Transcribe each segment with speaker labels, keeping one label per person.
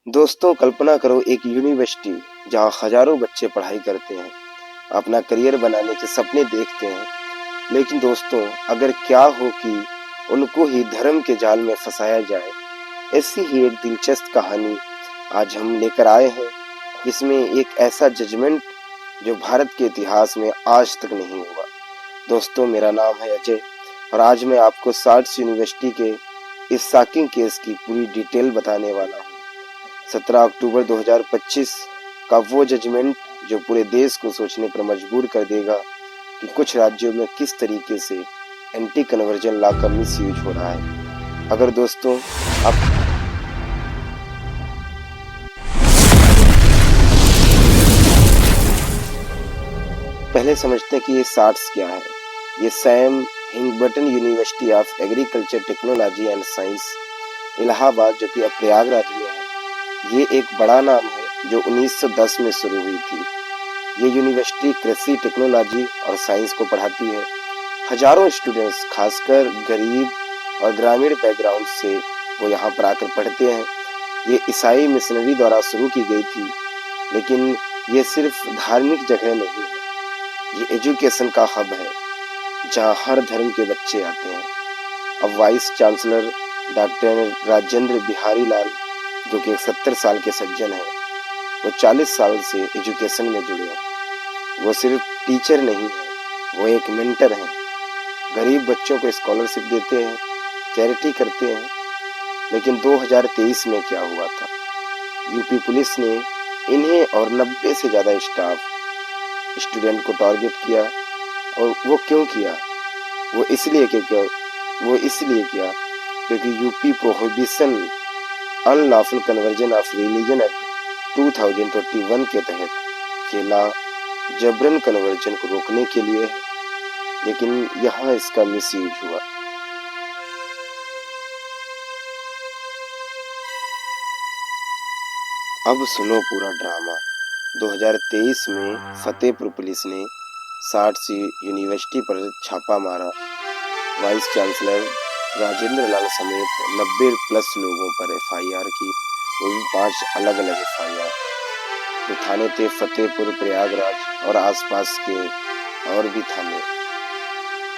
Speaker 1: दोस्तों कल्पना करो एक यूनिवर्सिटी जहां हजारों बच्चे पढ़ाई करते हैं, अपना करियर बनाने के सपने देखते हैं। लेकिन दोस्तों अगर क्या हो कि उनको ही धर्म के जाल में फंसाया जाए। ऐसी ही एक दिलचस्प कहानी आज हम लेकर आए हैं, जिसमें एक ऐसा जजमेंट जो भारत के इतिहास में आज तक नहीं हुआ। दोस्तों मेरा नाम है अजय और आज मैं आपको सार्ट्स यूनिवर्सिटी के इस शॉकिंग केस की पूरी डिटेल बताने वाला हूँ। 17 अक्टूबर 2025 का वो जजमेंट जो पूरे देश को सोचने पर मजबूर कर देगा कि कुछ राज्यों में किस तरीके से एंटी कन्वर्जन लॉ का मिस यूज हो रहा है। अगर दोस्तों आप पहले समझते हैं कि ये सार्ट्स क्या है। ये सैम हिंगबर्टन university of agriculture technology and science Allahabad, जो कि अब प्रयागराज में है, ये एक बड़ा नाम है जो 1910 में शुरू हुई थी। ये यूनिवर्सिटी कृषि टेक्नोलॉजी और साइंस को पढ़ाती है। हजारों स्टूडेंट्स, खासकर गरीब और ग्रामीण बैकग्राउंड से, वो यहाँ पर आकर पढ़ते हैं। ये ईसाई मिशनरी द्वारा शुरू की गई थी, लेकिन ये सिर्फ धार्मिक जगह नहीं है, ये एजुकेशन का हब है जहाँ हर धर्म के बच्चे आते हैं। अब vice chancellor doctor Rajendra Bihari Lal, जो कि 70 साल के सज्जन हैं, वो 40 साल से एजुकेशन में जुड़े हैं। वो सिर्फ टीचर नहीं है, वो एक मेंटर हैं। गरीब बच्चों को स्कॉलरशिप देते हैं, चैरिटी करते हैं। लेकिन 2023 में क्या हुआ था? यूपी पुलिस ने इन्हें और 90 से ज़्यादा स्टाफ स्टूडेंट को टारगेट किया। और वो क्यों किया? वो इसलिए किया क्योंकि UP prohibition unlawful conversion of religion act 2021 के तहत ये लॉ जबरन कन्वर्जन को रोकने के लिए है, लेकिन यहाँ इसका मिसयूज हुआ। अब सुनो पूरा ड्रामा। 2023 में फतेहपुर पुलिस ने सार्ट्स यूनिवर्सिटी पर छापा मारा। वाइस चांसलर राजेंद्र लाल समेत 90 प्लस लोगों पर एफआईआर की, वो भी 5 अलग अलग एफआईआर। जो थाने थे फतेहपुर, प्रयागराज और आसपास के और भी थाने।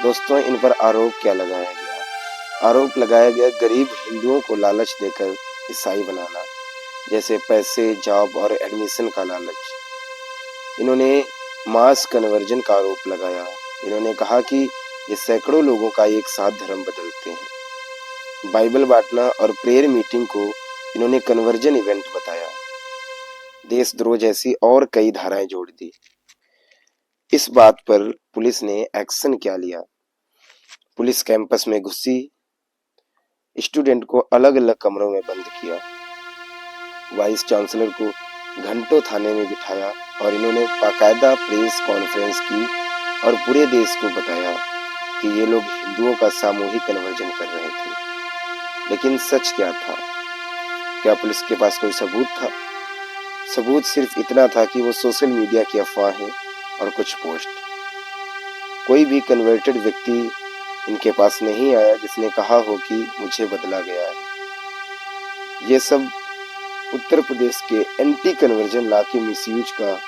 Speaker 1: दोस्तों इन पर आरोप क्या लगाया गया? आरोप लगाया गया गरीब हिंदुओं को लालच देकर ईसाई बनाना, जैसे पैसे, जॉब और एडमिशन का लालच। इन्होंने मास कन्वर्जन का आरोप लगाया। इन्होंने कहा कि ये सैकड़ों लोगों का एक साथ धर्म बदलते हैं। बाइबल बांटना और प्रेयर मीटिंग को इन्होंने कन्वर्जन इवेंट बताया। देशद्रोह जैसी और कई धाराएं जोड़ दी। इस बात पर पुलिस ने एक्शन क्या लिया? पुलिस कैंपस में घुसी, स्टूडेंट को अलग अलग कमरों में बंद किया, वाइस चांसलर को घंटों थाने में बिठाया और इन्होंने बाकायदा प्रेस कॉन्फ्रेंस की और पूरे देश को बताया कि ये लोग हिंदुओं का सामूहिक कन्वर्जन कर रहे थे। लेकिन सच क्या था? क्या पुलिस के पास कोई सबूत था? सबूत सिर्फ इतना था कि वो सोशल मीडिया की अफवाहें और कुछ पोस्ट। कोई भी कन्वर्टेड व्यक्ति इनके पास नहीं आया जिसने कहा हो कि मुझे बदला गया है। ये सब उत्तर प्रदेश के एंटी कन्वर्जन लॉ के मिसयूज का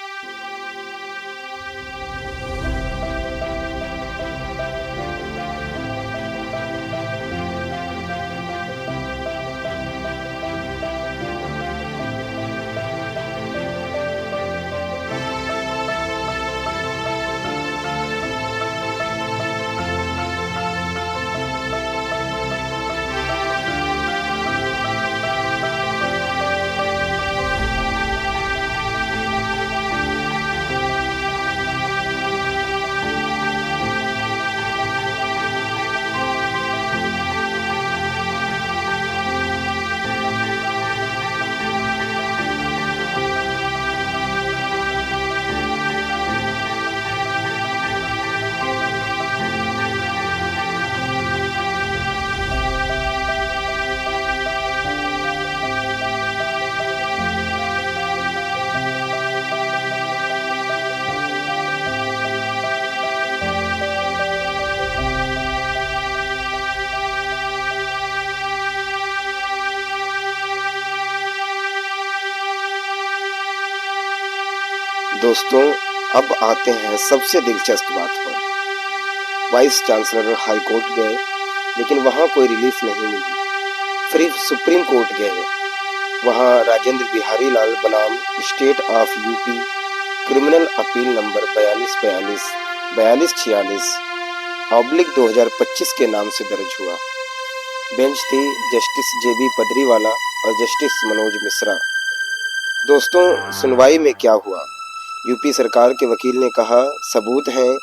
Speaker 1: दोस्तों, अब आते हैं सबसे दिलचस्प बात पर। वाइस चांसलर हाई कोर्ट गए, लेकिन वहां कोई रिलीफ नहीं मिली। फिर सुप्रीम कोर्ट गए, वहां राजेंद्र बिहारी लाल बनाम state of UP criminal appeal number 4246/2025 के नाम से दर्ज हुआ। बेंच थी जस्टिस जेबी पदरीवाला और जस्टिस मनोज मिश्रा। दोस्तों, सुनवाई में क्या हुआ? यूपी सरकार के वकील ने कहा, सबूत हैं,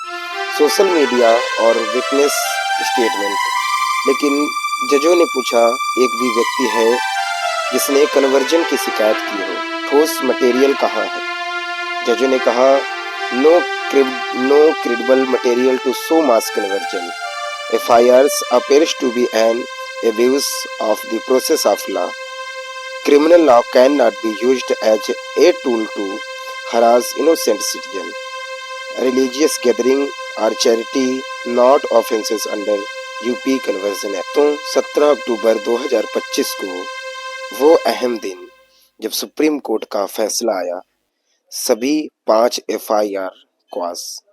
Speaker 1: सोशल मीडिया और विटनेस स्टेटमेंट। लेकिन जजों ने पूछा, एक भी व्यक्ति है जिसने कन्वर्जन की शिकायत की हो? ठोस मटेरियल कहाँ है? जजों ने कहा, no credible material to show mass conversion. FIRs appears to be an abuse of the process of law. Criminal law cannot be used as a tool to harass innocent citizens. Religious gathering or charity not offenses under UP conversion act. तो 17 अक्टूबर 2025 को वो अहम दिन जब supreme court का फैसला आया, सभी 5 FIR क्वास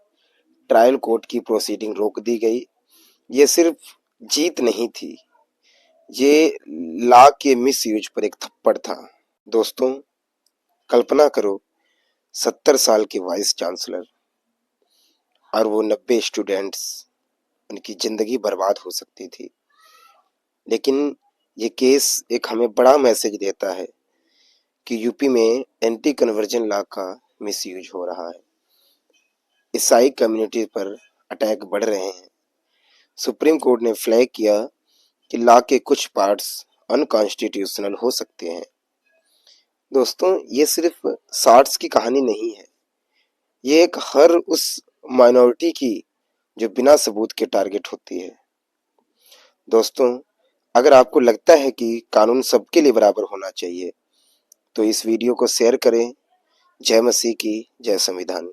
Speaker 1: ट्रायल कोर्ट की प्रोसीडिंग रोक दी गई। ये सिर्फ जीत नहीं थी, ये लॉ के मिसयूज पर एक थप्पड़ था। दोस्तों, कल्पना करो, 70 साल के वाइस चांसलर और वो 90 स्टूडेंट्स, उनकी जिंदगी बर्बाद हो सकती थी। लेकिन ये केस एक हमें बड़ा मैसेज देता है कि यूपी में एंटी कन्वर्जन लॉ का मिसयूज हो रहा है। ईसाई कम्युनिटी पर अटैक बढ़ रहे हैं। सुप्रीम कोर्ट ने फ्लैग किया कि लॉ के कुछ पार्ट्स अनकॉन्स्टिट्यूशनल हो सकते हैं। दोस्तों, ये सिर्फ शॉर्ट्स की कहानी नहीं है, ये एक हर उस माइनॉरिटी की जो बिना सबूत के टारगेट होती है। दोस्तों, अगर आपको लगता है कि कानून सबके लिए बराबर होना चाहिए, तो इस वीडियो को शेयर करें। जय मसीह की, जय संविधान।